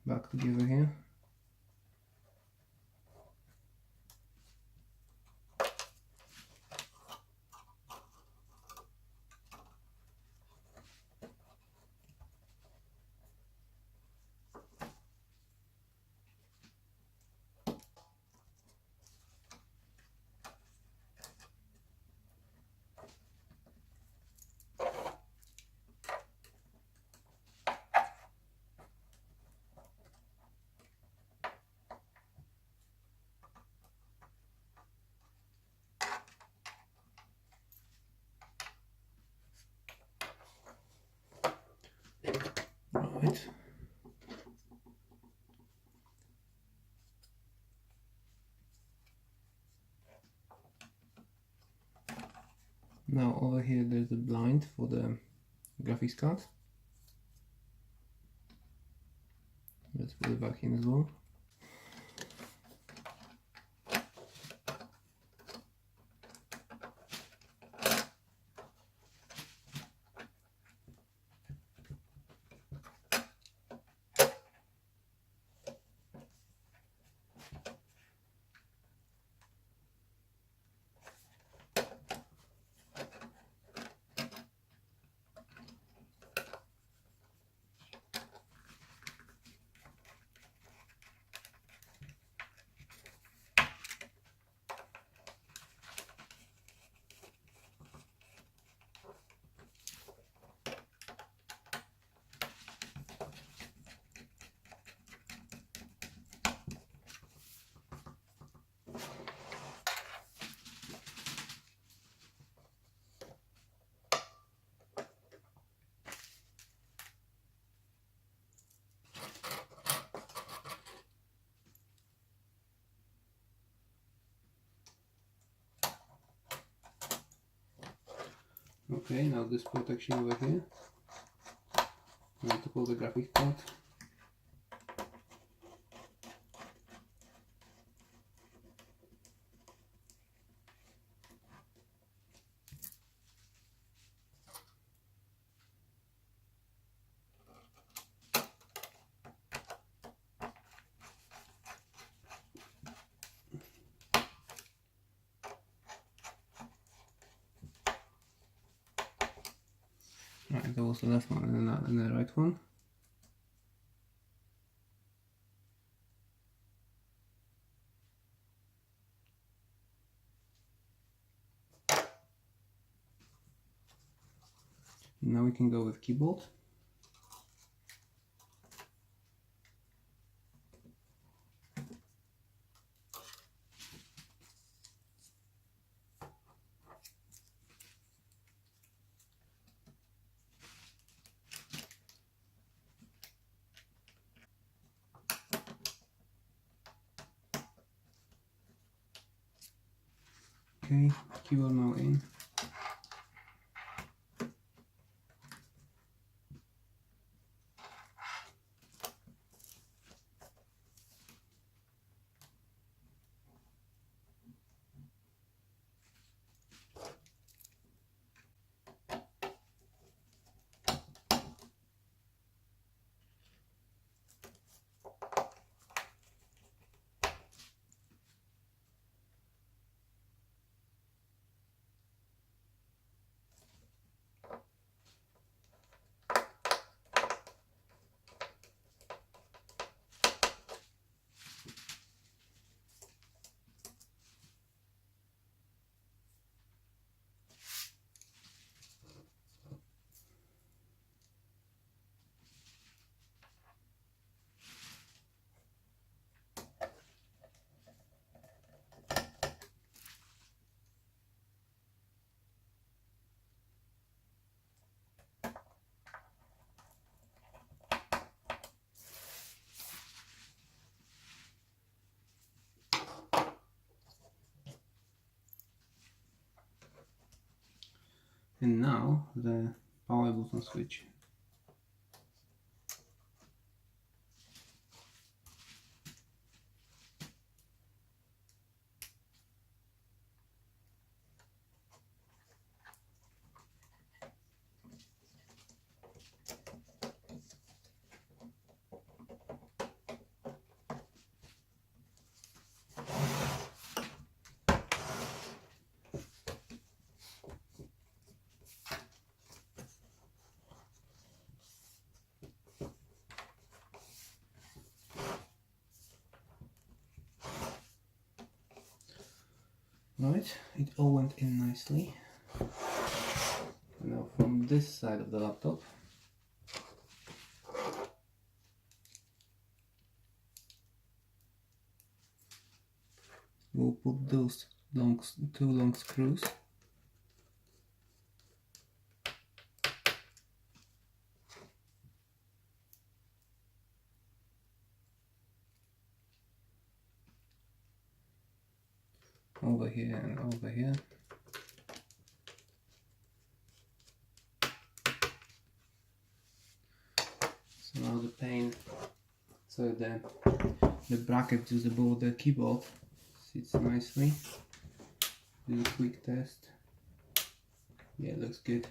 back together here. Right. Now over here there's a blind for the graphics card. Let's put it back in as well. Okay, now this protection over here. I want to pull the graphics card. Right, there was the left one and the right one. Now we can go with keyboard. Okay, keyboard now in. And now the power button switch. Right, it all went in nicely. Now from this side of the laptop, we'll put those two long screws. Over here and over here. So now the the bracket just above the keyboard sits nicely. Do a quick test. Yeah, it looks good.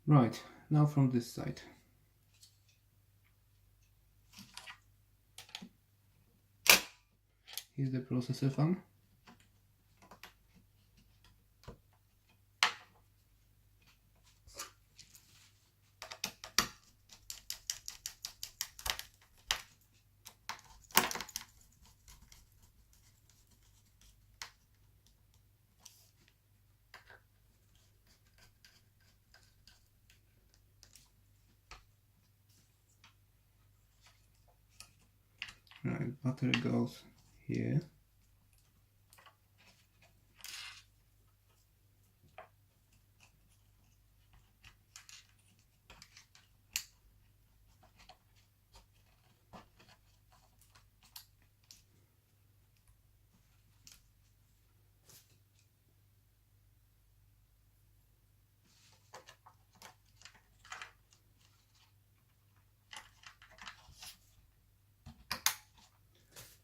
Right, now from this side. Here's the processor fan. Right, battery goes here.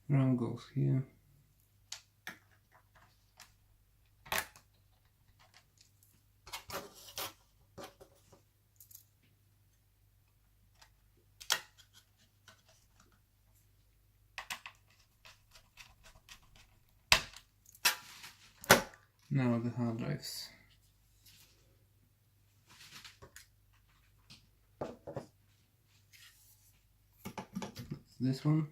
RAM goes here. Now the hard drives. This one.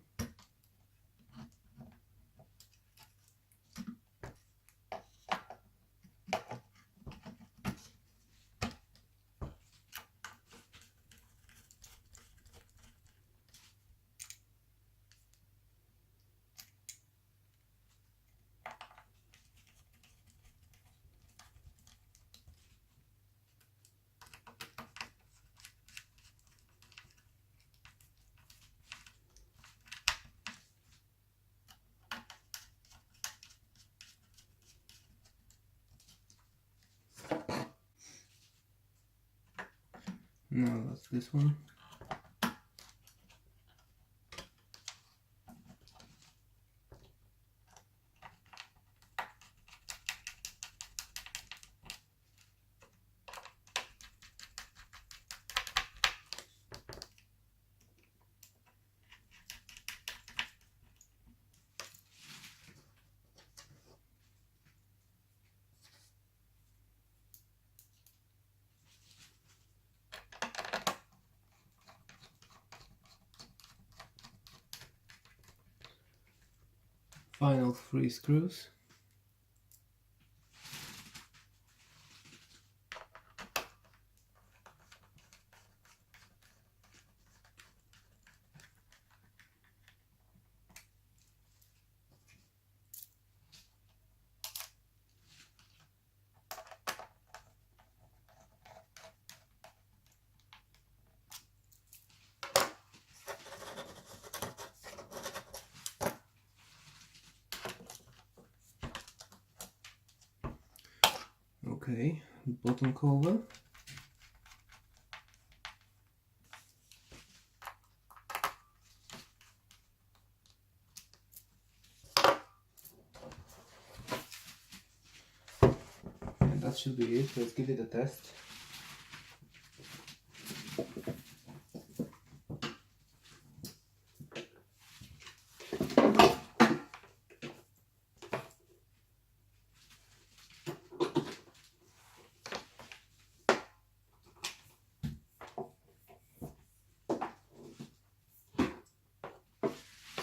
Now that's this one. Final 3 screws. Okay, bottom cover. And that should be it. Let's give it a test.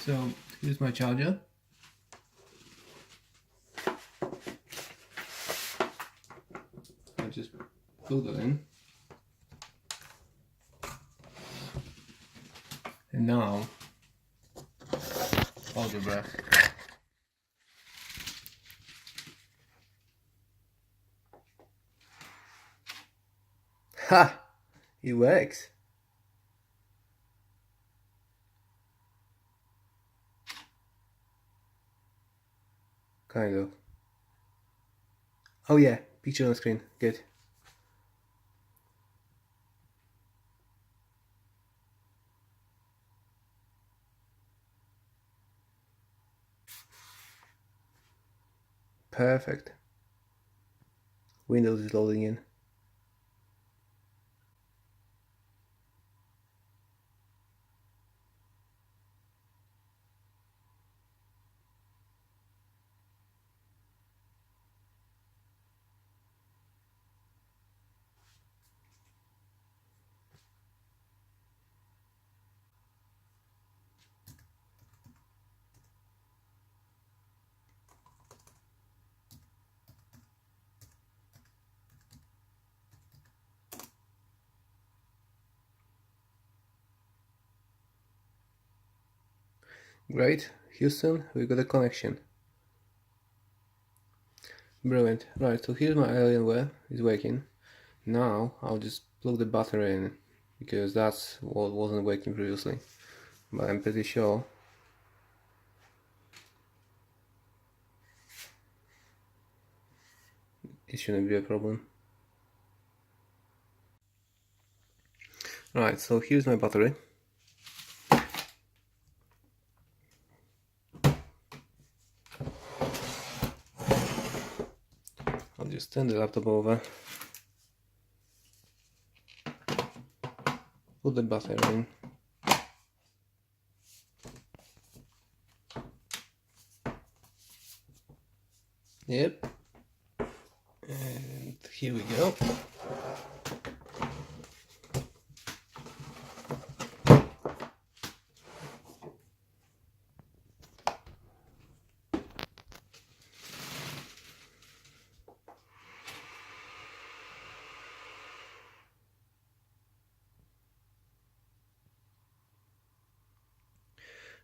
So here's my charger. I just plug that in. And now, hold your breath. Ha! It works. Kind of. Oh yeah, picture on screen. Good. Perfect. Windows is loading in. Great, Houston, we got a connection. Brilliant. Right, so here's my Alienware, it's working. Now I'll just plug the battery in, because that's what wasn't working previously. But I'm pretty sure it shouldn't be a problem. Right, so here's my battery. I'll just turn the laptop over, put the battery in. Yep. And here we go.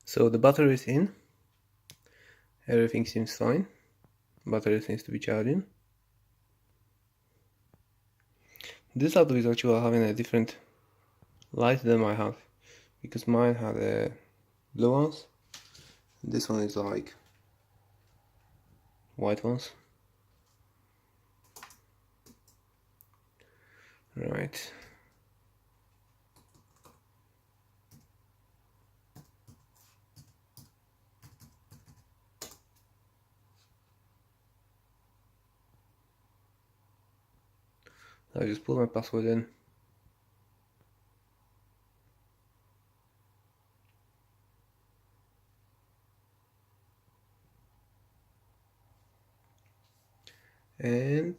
So the battery is in. Everything seems fine. Battery seems to be charging. This laptop is actually having a different light than I have, because mine had a blue ones. This one is like white ones. Right. I just put my password in. And